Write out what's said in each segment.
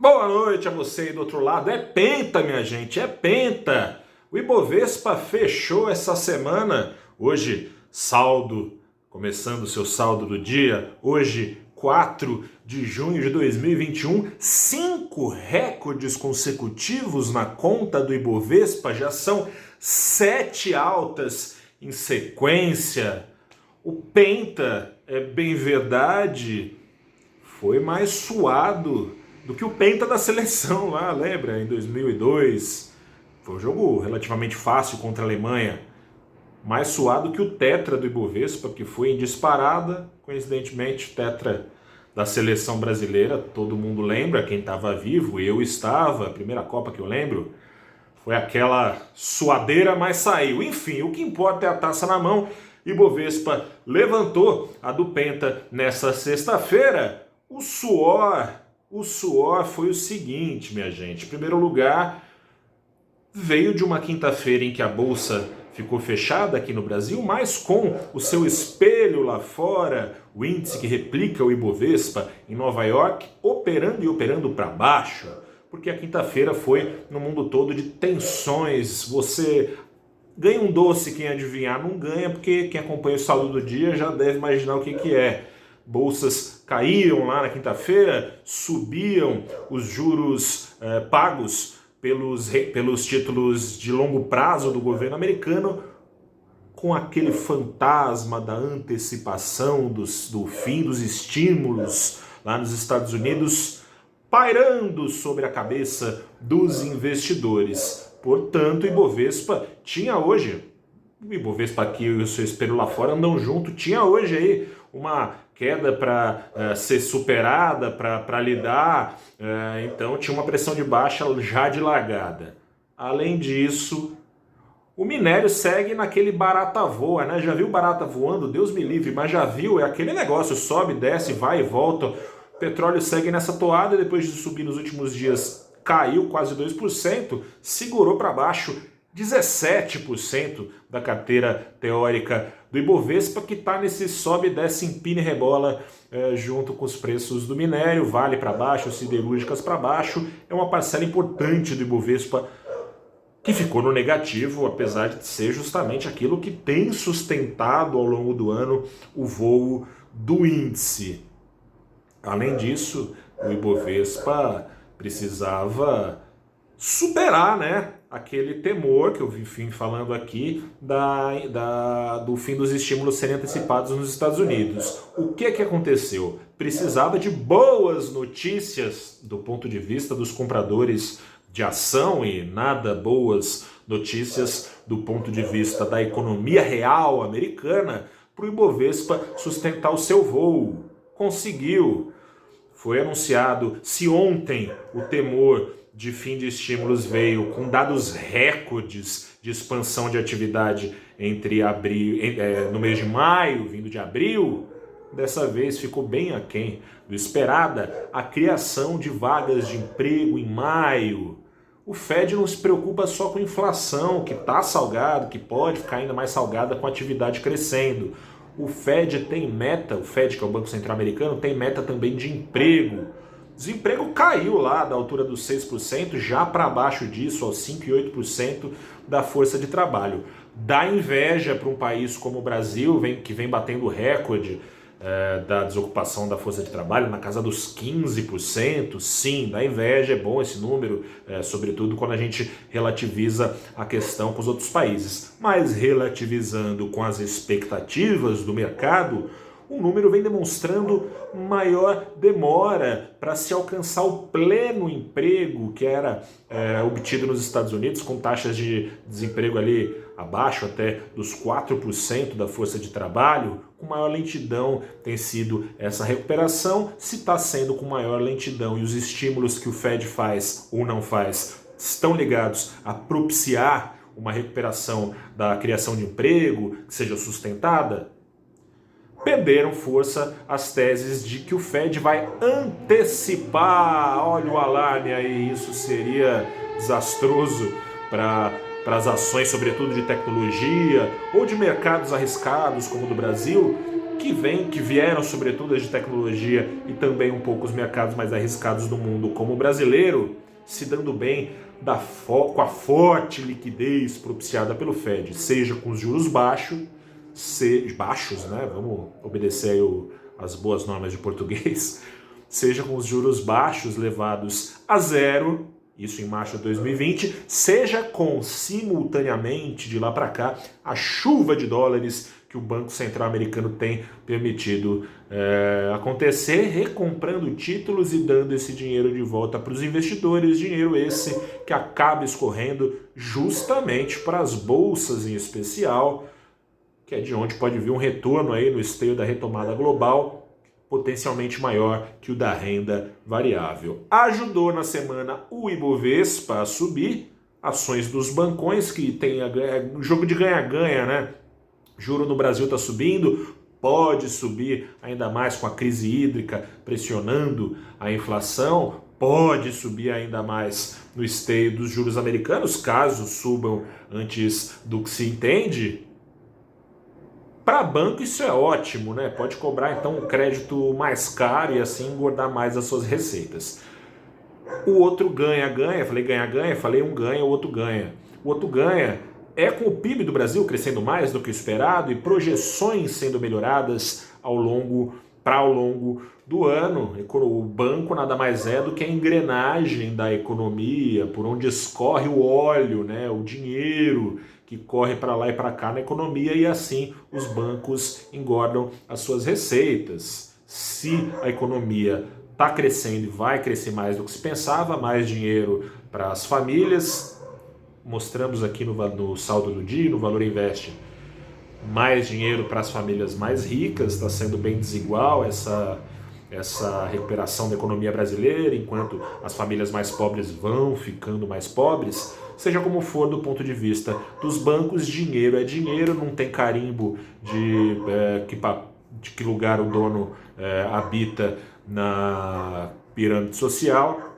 Boa noite a você aí do outro lado. É penta, minha gente, é penta. O Ibovespa fechou essa semana. Hoje, saldo, começando o seu saldo do dia. Hoje, 4 de junho de 2021. 5 recordes consecutivos na conta do Ibovespa. Já são 7 altas em sequência. O penta, é bem verdade, foi mais suado do que o penta da seleção lá, lembra? Em 2002, foi um jogo relativamente fácil contra a Alemanha, mais suado que o tetra do Ibovespa, que foi em disparada, coincidentemente, tetra da seleção brasileira, todo mundo lembra, quem estava vivo, eu estava, a primeira Copa que eu lembro, foi aquela suadeira, mas saiu. Enfim, o que importa é a taça na mão. Ibovespa levantou a do penta nessa sexta-feira. O suor foi o seguinte, minha gente. Em primeiro lugar, veio de uma quinta-feira em que a bolsa ficou fechada aqui no Brasil, mas com o seu espelho lá fora, o índice que replica o Ibovespa em Nova York, operando para baixo, porque a quinta-feira foi no mundo todo de tensões. Você ganha um doce, quem adivinhar não ganha, porque quem acompanha o saldo do dia já deve imaginar o que é. Bolsas caíam lá na quinta-feira, subiam os juros pagos pelos títulos de longo prazo do governo americano, com aquele fantasma da antecipação do fim dos estímulos lá nos Estados Unidos, pairando sobre a cabeça dos investidores. Portanto, o Ibovespa tinha hoje, o Ibovespa aqui e o seu espelho lá fora andam junto, tinha hoje aí uma queda para ser superada, para lidar, então tinha uma pressão de baixa já de largada. Além disso, o minério segue naquele barata voa, né? Já viu barata voando? Deus me livre, mas já viu? É aquele negócio, sobe, desce, vai e volta. O petróleo segue nessa toada, depois de subir nos últimos dias, caiu quase 2%, segurou para baixo 17% da carteira teórica do Ibovespa, que está nesse sobe, desce, empina e rebola junto com os preços do minério, vale para baixo, siderúrgicas para baixo. É uma parcela importante do Ibovespa que ficou no negativo, apesar de ser justamente aquilo que tem sustentado ao longo do ano o voo do índice. Além disso, o Ibovespa precisava superar, né, aquele temor que eu vim falando aqui do fim dos estímulos serem antecipados nos Estados Unidos. O que aconteceu? Precisava de boas notícias do ponto de vista dos compradores de ação e nada boas notícias do ponto de vista da economia real americana para o Ibovespa sustentar o seu voo. Conseguiu. Foi anunciado, se ontem o temor de fim de estímulos veio com dados recordes de expansão de atividade no mês de maio, vindo de abril, dessa vez ficou bem aquém do esperada a criação de vagas de emprego em maio. O Fed não se preocupa só com inflação, que está salgado, que pode ficar ainda mais salgada com a atividade crescendo. O Fed tem meta, o Fed, que é o Banco Central Americano, tem meta também de emprego. Desemprego caiu lá da altura dos 6%, já para baixo disso, aos 5,8% da força de trabalho. Dá inveja para um país como o Brasil, que vem batendo recorde da desocupação da força de trabalho, na casa dos 15%. Sim, dá inveja, é bom esse número, sobretudo quando a gente relativiza a questão com os outros países. Mas relativizando com as expectativas do mercado, o número vem demonstrando maior demora para se alcançar o pleno emprego que era obtido nos Estados Unidos, com taxas de desemprego ali abaixo até dos 4% da força de trabalho. Com maior lentidão tem sido essa recuperação. Se está sendo com maior lentidão e os estímulos que o Fed faz ou não faz estão ligados a propiciar uma recuperação da criação de emprego que seja sustentada, perderam força as teses de que o Fed vai antecipar. Olha o alarme aí, isso seria desastroso para as ações, sobretudo de tecnologia ou de mercados arriscados como o do Brasil, que vieram sobretudo as de tecnologia e também um pouco os mercados mais arriscados do mundo, como o brasileiro, se dando bem com a forte liquidez propiciada pelo Fed, seja com os juros baixos, né? Vamos obedecer aí as boas normas de português, seja com os juros baixos levados a zero, isso em março de 2020, seja com, simultaneamente, de lá para cá, a chuva de dólares que o Banco Central americano tem permitido acontecer, recomprando títulos e dando esse dinheiro de volta para os investidores, dinheiro esse que acaba escorrendo justamente para as bolsas em especial, que é de onde pode vir um retorno aí no esteio da retomada global, potencialmente maior que o da renda variável. Ajudou na semana o Ibovespa a subir, ações dos bancões que tem jogo de ganha-ganha, né? Juro no Brasil está subindo, pode subir ainda mais com a crise hídrica pressionando a inflação, pode subir ainda mais no esteio dos juros americanos, caso subam antes do que se entende. Para banco isso é ótimo, né? Pode cobrar então um crédito mais caro e assim engordar mais as suas receitas. O outro ganha-ganha, falei ganha-ganha, falei um ganha, o outro ganha. O outro ganha é com o PIB do Brasil crescendo mais do que o esperado e projeções sendo melhoradas ao longo do ano. O banco nada mais é do que a engrenagem da economia, por onde escorre o óleo, né? O dinheiro que corre para lá e para cá na economia, e assim os bancos engordam as suas receitas. Se a economia está crescendo e vai crescer mais do que se pensava, mais dinheiro para as famílias, mostramos aqui no saldo do dia, no Valor Invest, mais dinheiro para as famílias mais ricas, está sendo bem desigual essa recuperação da economia brasileira, enquanto as famílias mais pobres vão ficando mais pobres. Seja como for, do ponto de vista dos bancos, dinheiro é dinheiro, não tem carimbo de que lugar o dono habita na pirâmide social,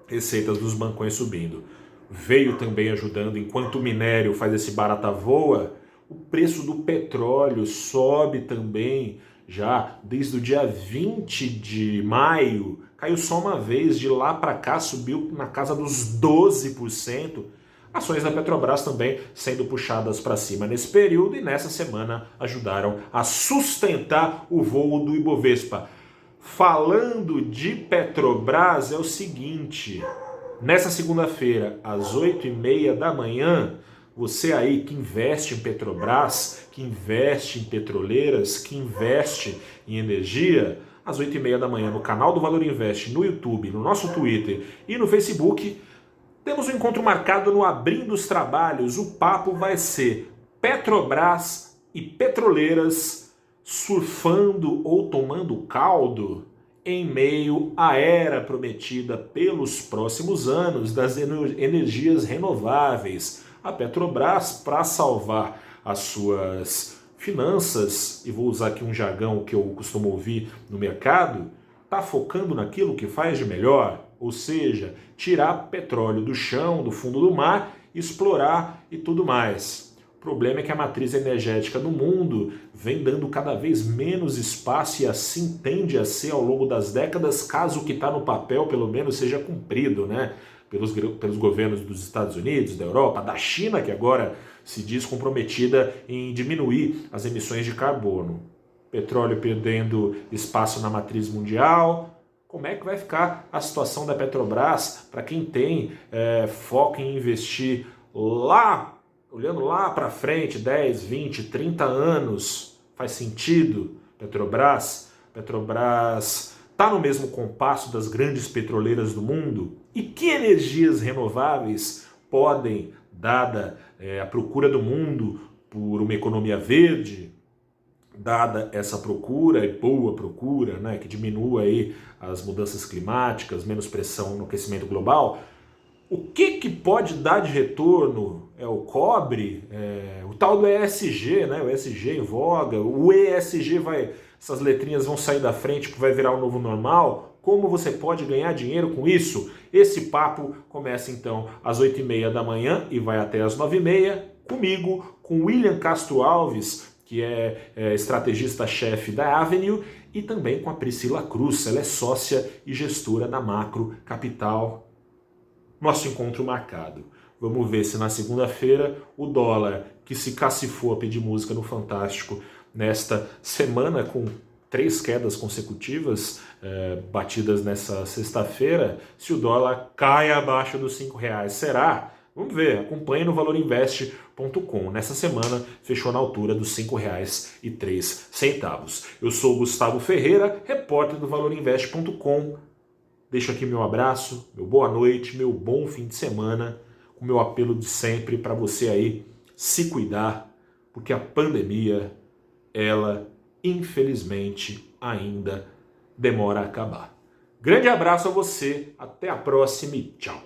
receitas dos bancões subindo. Veio também ajudando, enquanto o minério faz esse barata voa, o preço do petróleo sobe também, já desde o dia 20 de maio, caiu só uma vez, de lá para cá subiu na casa dos 12%. Ações da Petrobras também sendo puxadas para cima nesse período e nessa semana ajudaram a sustentar o voo do Ibovespa. Falando de Petrobras, é o seguinte: nessa segunda-feira, às 8h30 da manhã, você aí que investe em Petrobras, que investe em petroleiras, que investe em energia, às 8h30 da manhã no canal do Valor Invest, no YouTube, no nosso Twitter e no Facebook, temos um encontro marcado no Abrindo os Trabalhos. O papo vai ser Petrobras e petroleiras surfando ou tomando caldo em meio à era prometida pelos próximos anos das energias renováveis. A Petrobras, para salvar as suas finanças, e vou usar aqui um jargão que eu costumo ouvir no mercado, está focando naquilo que faz de melhor, ou seja, tirar petróleo do chão, do fundo do mar, explorar e tudo mais. O problema é que a matriz energética do mundo vem dando cada vez menos espaço e assim tende a ser ao longo das décadas, caso o que está no papel pelo menos seja cumprido, né? Pelos governos dos Estados Unidos, da Europa, da China, que agora se diz comprometida em diminuir as emissões de carbono. Petróleo perdendo espaço na matriz mundial. Como é que vai ficar a situação da Petrobras para quem tem foco em investir lá, olhando lá para frente, 10, 20, 30 anos? Faz sentido? Petrobras está no mesmo compasso das grandes petroleiras do mundo? E que energias renováveis podem, dada a procura do mundo por uma economia verde, dada essa procura, e boa procura, né, que diminua aí as mudanças climáticas, menos pressão no aquecimento global, o que pode dar de retorno? É o cobre, o tal do ESG, né, o ESG em voga, o ESG essas letrinhas vão sair da frente porque vai virar o novo normal. Como você pode ganhar dinheiro com isso? Esse papo começa então às 8h30 da manhã e vai até às 9h30, comigo, com William Castro Alves, que é estrategista-chefe da Avenue, e também com a Priscila Cruz, ela é sócia e gestora da Macro Capital. Nosso encontro marcado. Vamos ver se na segunda-feira o dólar, que se cacifou a pedir música no Fantástico nesta semana, com 3 quedas consecutivas batidas nessa sexta-feira, se o dólar cai abaixo dos R$ 5. Será? Vamos ver, acompanhe no valorinvest.com. Nessa semana fechou na altura dos R$ 5,03. Eu sou o Gustavo Ferreira, repórter do valorinvest.com. Deixo aqui meu abraço, meu boa noite, meu bom fim de semana, o meu apelo de sempre para você aí se cuidar, porque a pandemia, ela infelizmente ainda demora a acabar. Grande abraço a você, até a próxima e tchau!